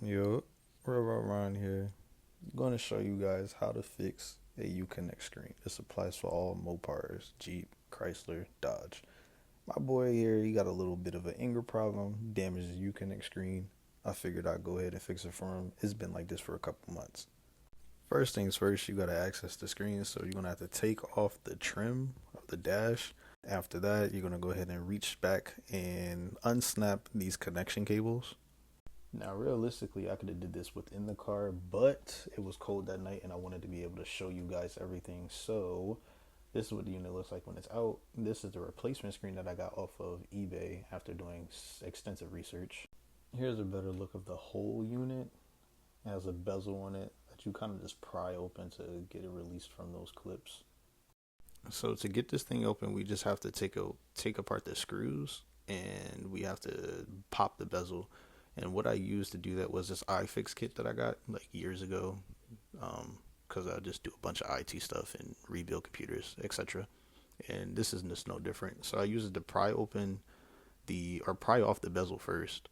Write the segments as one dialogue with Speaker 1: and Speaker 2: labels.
Speaker 1: Yo, Ron here. I'm going to show you guys how to fix a Uconnect screen. This applies for all Mopars, Jeep, Chrysler, Dodge. My boy here, he got a little bit of an anger problem, damaged his Uconnect screen. I figured I'd go ahead and fix it for him. It's been like this for a couple months. First things first, you got to access the screen, so you're going to have to take off the trim of the dash. After that, you're going to go ahead and reach back and unsnap these connection cables. Now, realistically, I could have did this within the car, but it was cold that night and I wanted to be able to show you guys everything. So this is what the unit looks like when it's out. This is the replacement screen that I got off of eBay after doing extensive research. Here's a better look of the whole unit. It has a bezel on it that you kind of just pry open to get it released from those clips. So to get this thing open, we just have to take apart the screws and we have to pop the bezel. And what I used to do that was this iFix kit that I got like years ago, because I just do a bunch of IT stuff and rebuild computers, etc. And this is just no different. So I use it to pry off the bezel first.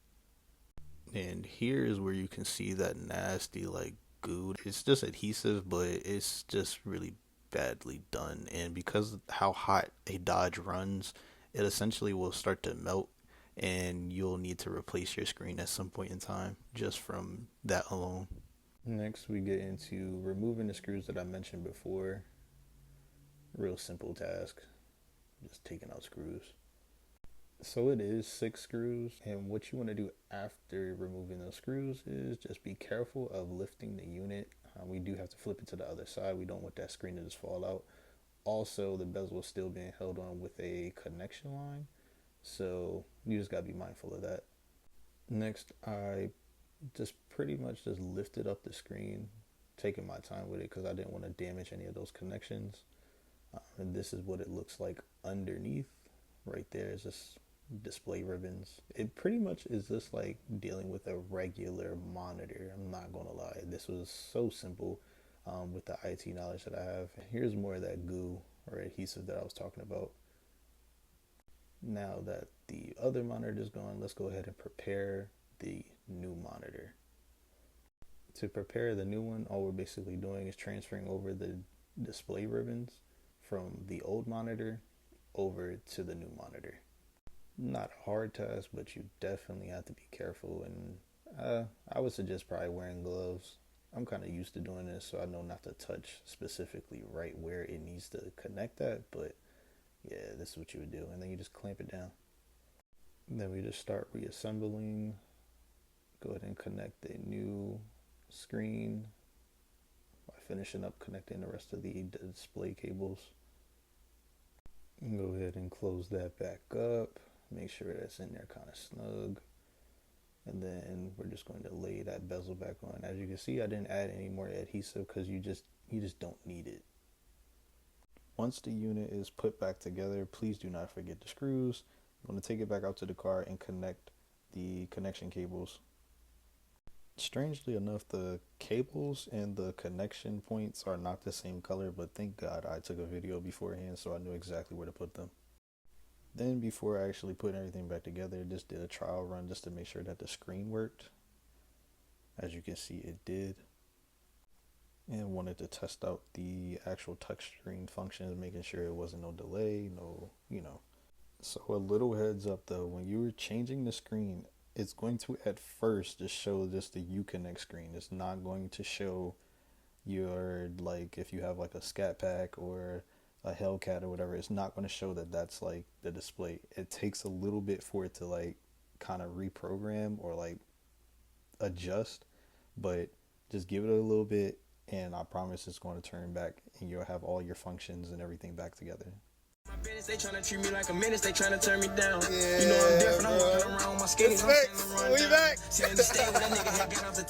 Speaker 1: And here is where you can see that nasty like goo. It's just adhesive, but it's just really badly done. And because of how hot a Dodge runs, it essentially will start to melt. And you'll need to replace your screen at some point in time just from that alone. Next, we get into removing the screws that I mentioned before. Real simple task, just taking out screws. So it is 6 screws, and what you want to do after removing those screws is just be careful of lifting the unit. We do have to flip it to the other side. We don't want that screen to just fall out. Also, the bezel is still being held on with a connection line. So you just gotta be mindful of that. Next, I just pretty much just lifted up the screen, taking my time with it because I didn't want to damage any of those connections. And this is what it looks like underneath. Right there is just display ribbons. It pretty much is just like dealing with a regular monitor. I'm not gonna lie, this was so simple with the IT knowledge that I have. Here's more of that goo or adhesive that I was talking about. Now that the other monitor is gone, let's go ahead and prepare the new monitor. To prepare the new one, all we're basically doing is transferring over the display ribbons from the old monitor over to the new monitor. Not a hard task, but you definitely have to be careful, and I would suggest probably wearing gloves. I'm kind of used to doing this, so I know not to touch specifically right where it needs to connect at, but yeah, this is what you would do. And then you just clamp it down. And then we just start reassembling. Go ahead and connect a new screen by finishing up connecting the rest of the display cables. And go ahead and close that back up. Make sure that's in there kind of snug. And then we're just going to lay that bezel back on. As you can see, I didn't add any more adhesive because you just don't need it. Once the unit is put back together, please do not forget the screws. You want to take it back out to the car and connect the connection cables. Strangely enough, the cables and the connection points are not the same color, but thank God I took a video beforehand so I knew exactly where to put them. Then before I actually put everything back together, just did a trial run just to make sure that the screen worked. As you can see, it did. And wanted to test out the actual touchscreen functions, making sure it wasn't no delay, So a little heads up though, when you're changing the screen, it's going to at first just show just the Uconnect screen. It's not going to show your, like, if you have like a Scat Pack or a Hellcat or whatever, it's not going to show that that's like the display. It takes a little bit for it to like kind of reprogram or like adjust, but just give it a little bit. And I promise it's going to turn back and you'll have all your functions and everything back together. My business, they trying to treat me like a menace, they trying to turn me down. Yeah, you know I'm different, I'm walking around with my skaters, I'm standing around. We back.